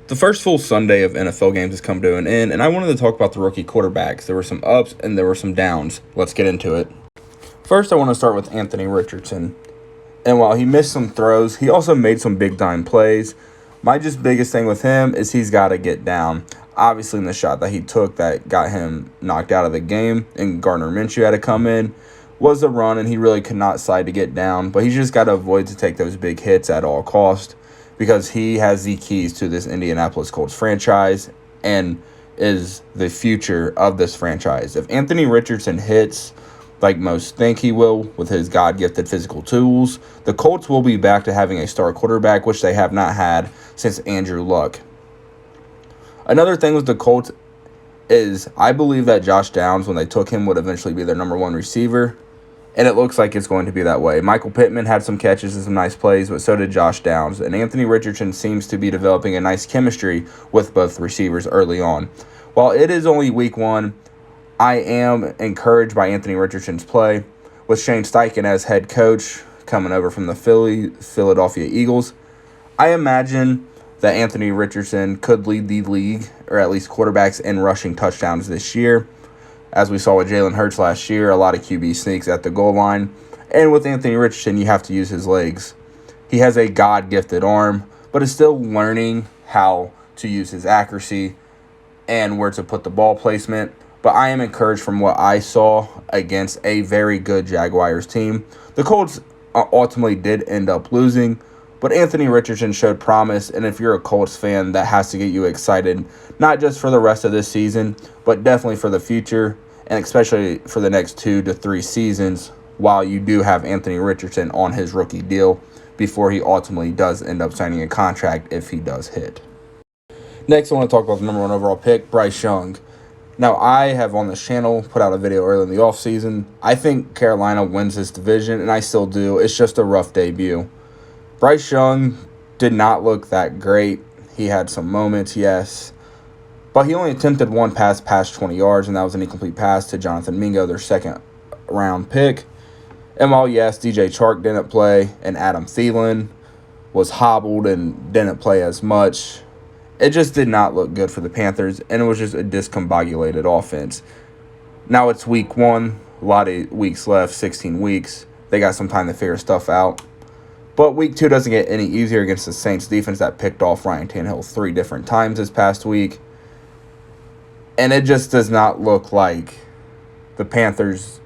The first full Sunday of NFL games has come to an end, and I wanted to talk about the rookie quarterbacks. There were some ups and there were some downs. Let's get into it. First, I want to start with Anthony Richardson. And while he missed some throws, he also made some big-time plays. My just biggest thing with him is he's got to get down. Obviously, in the shot that he took that got him knocked out of the game, and Gardner Minshew had to come in, was a run, and he really could not slide to get down. But he's just got to avoid to take those big hits at all cost, because he has the keys to this Indianapolis Colts franchise and is the future of this franchise. If Anthony Richardson hits like most think he will with his God-gifted physical tools, the Colts will be back to having a star quarterback, which they have not had since Andrew Luck. Another thing with the Colts is I believe that Josh Downs, when they took him, would eventually be their number one receiver. And it looks like it's going to be that way. Michael Pittman had some catches and some nice plays, but so did Josh Downs. And Anthony Richardson seems to be developing a nice chemistry with both receivers early on. While it is only week one, I am encouraged by Anthony Richardson's play. With Shane Steichen as head coach coming over from the Philadelphia Eagles, I imagine that Anthony Richardson could lead the league, or at least quarterbacks in rushing touchdowns this year. As we saw with Jalen Hurts last year, a lot of QB sneaks at the goal line. And with Anthony Richardson, you have to use his legs. He has a God-gifted arm, but is still learning how to use his accuracy and where to put the ball placement. But I am encouraged from what I saw against a very good Jaguars team. The Colts ultimately did end up losing, but Anthony Richardson showed promise, and if you're a Colts fan, that has to get you excited, not just for the rest of this season, but definitely for the future, and especially for the next 2 to 3 seasons, while you do have Anthony Richardson on his rookie deal before he ultimately does end up signing a contract if he does hit. Next, I want to talk about the number 1 overall pick, Bryce Young. Now, I have on this channel put out a video early in the offseason. I think Carolina wins this division, and I still do. It's just a rough debut. Bryce Young did not look that great. He had some moments, yes. But he only attempted one pass past 20 yards, and that was an incomplete pass to Jonathan Mingo, their second-round pick. And while, yes, DJ Chark didn't play and Adam Thielen was hobbled and didn't play as much, it just did not look good for the Panthers, and it was just a discombobulated offense. Now it's week 1, a lot of weeks left, 16 weeks. They got some time to figure stuff out. But week 2 doesn't get any easier against the Saints defense that picked off Ryan Tannehill 3 different times this past week. And it just does not look like the Panthers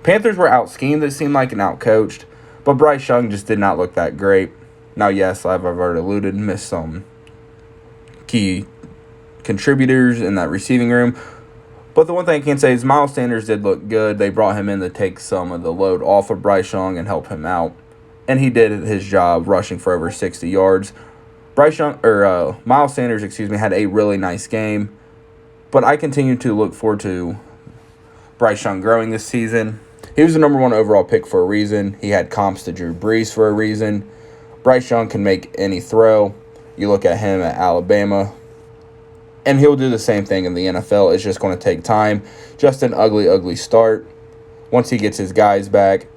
were out-schemed, it seemed like, and out-coached. But Bryce Young just did not look that great. Now, yes, I've already alluded, missed some key contributors in that receiving room. But the one thing I can say is Miles Sanders did look good. They brought him in to take some of the load off of Bryce Young and help him out. And he did his job, rushing for over 60 yards. Miles Sanders, had a really nice game. But I continue to look forward to Bryce Young growing this season. He was the number 1 overall pick for a reason. He had comps to Drew Bryce for a reason. Bryce Young can make any throw. You look at him at Alabama, and he'll do the same thing in the NFL. It's just going to take time. Just an ugly, ugly start. Once he gets his guys back,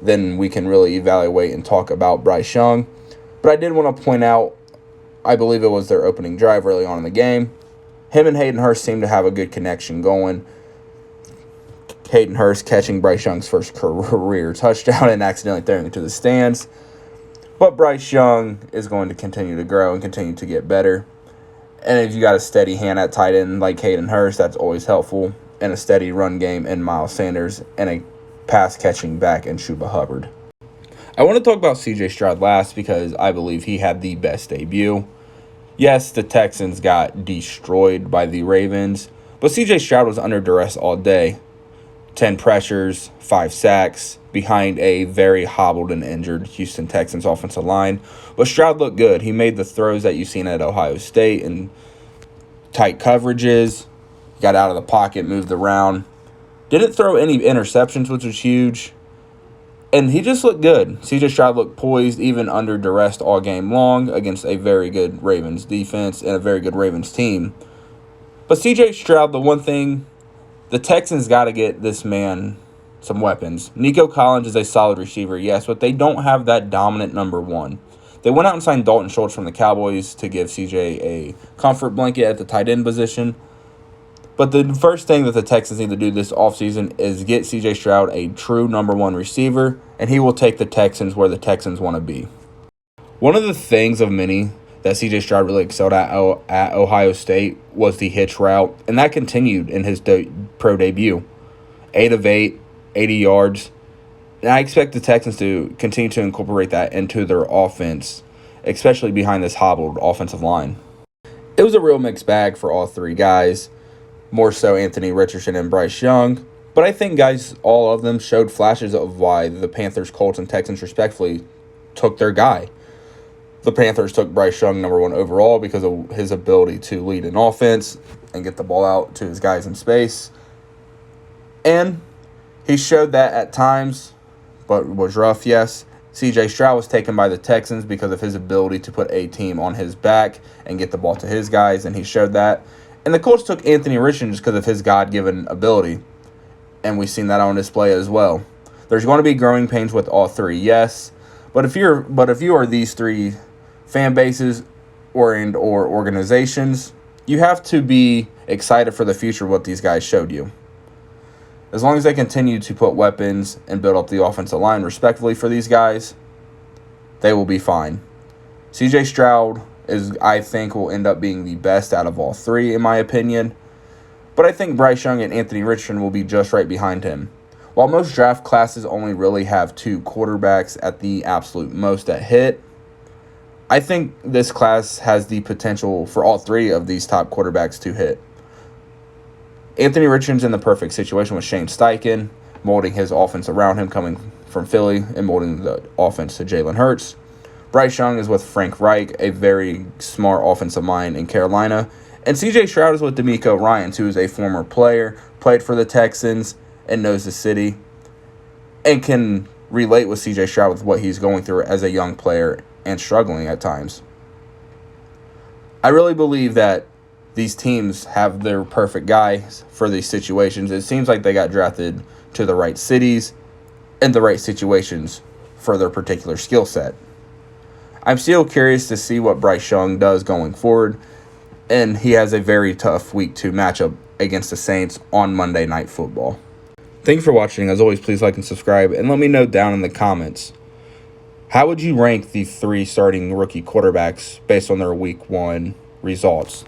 then we can really evaluate and talk about Bryce Young. But I did want to point out, I believe it was their opening drive early on in the game. Him and Hayden Hurst seemed to have a good connection going. Hayden Hurst catching Bryce Young's first career touchdown and accidentally throwing it to the stands. But Bryce Young is going to continue to grow and continue to get better. And if you got a steady hand at tight end like Hayden Hurst, that's always helpful. And a steady run game in Miles Sanders and a pass-catching back in Chuba Hubbard. I want to talk about C.J. Stroud last because I believe he had the best debut. Yes, the Texans got destroyed by the Ravens, but C.J. Stroud was under duress all day. 10 pressures, 5 sacks, behind a very hobbled and injured Houston Texans offensive line. But Stroud looked good. He made the throws that you've seen at Ohio State in tight coverages, got out of the pocket, moved around. Didn't throw any interceptions, which was huge. And he just looked good. C.J. Stroud looked poised, even under duress all game long against a very good Ravens defense and a very good Ravens team. But C.J. Stroud, the one thing, the Texans got to get this man some weapons. Nico Collins is a solid receiver, yes, but they don't have that dominant number 1. They went out and signed Dalton Schultz from the Cowboys to give CJ a comfort blanket at the tight end position. But the first thing that the Texans need to do this offseason is get C.J. Stroud a true number one receiver, and he will take the Texans where the Texans want to be. One of the things of many that C.J. Stroud really excelled at Ohio State was the hitch route, and that continued in his pro debut. 8 of 8, 80 yards. And I expect the Texans to continue to incorporate that into their offense, especially behind this hobbled offensive line. It was a real mixed bag for all three guys. More so Anthony Richardson and Bryce Young. But I think, guys, all of them showed flashes of why the Panthers, Colts, and Texans respectfully took their guy. The Panthers took Bryce Young number one overall because of his ability to lead an offense and get the ball out to his guys in space. And he showed that at times, but was rough, yes. C.J. Stroud was taken by the Texans because of his ability to put a team on his back and get the ball to his guys, and he showed that. And the Colts took Anthony Richardson just because of his God-given ability. And we've seen that on display as well. There's going to be growing pains with all three, yes. But if you are these three fan bases or organizations, you have to be excited for the future of what these guys showed you. As long as they continue to put weapons and build up the offensive line respectfully for these guys, they will be fine. C.J. Stroud I think will end up being the best out of all three, in my opinion. But I think Bryce Young and Anthony Richardson will be just right behind him. While most draft classes only really have 2 quarterbacks at the absolute most that hit, I think this class has the potential for all 3 of these top quarterbacks to hit. Anthony Richardson's in the perfect situation with Shane Steichen, molding his offense around him coming from Philly and molding the offense to Jalen Hurts. Bryce Young is with Frank Reich, a very smart offensive mind in Carolina. And C.J. Stroud is with D'Amico Ryans, who is a former player, played for the Texans, and knows the city, and can relate with C.J. Stroud with what he's going through as a young player and struggling at times. I really believe that these teams have their perfect guys for these situations. It seems like they got drafted to the right cities and the right situations for their particular skill set. I'm still curious to see what Bryce Young does going forward, and he has a very tough week 2 matchup against the Saints on Monday Night Football. Thank you for watching. As always, please like and subscribe, and let me know down in the comments, how would you rank the 3 starting rookie quarterbacks based on their week 1 results?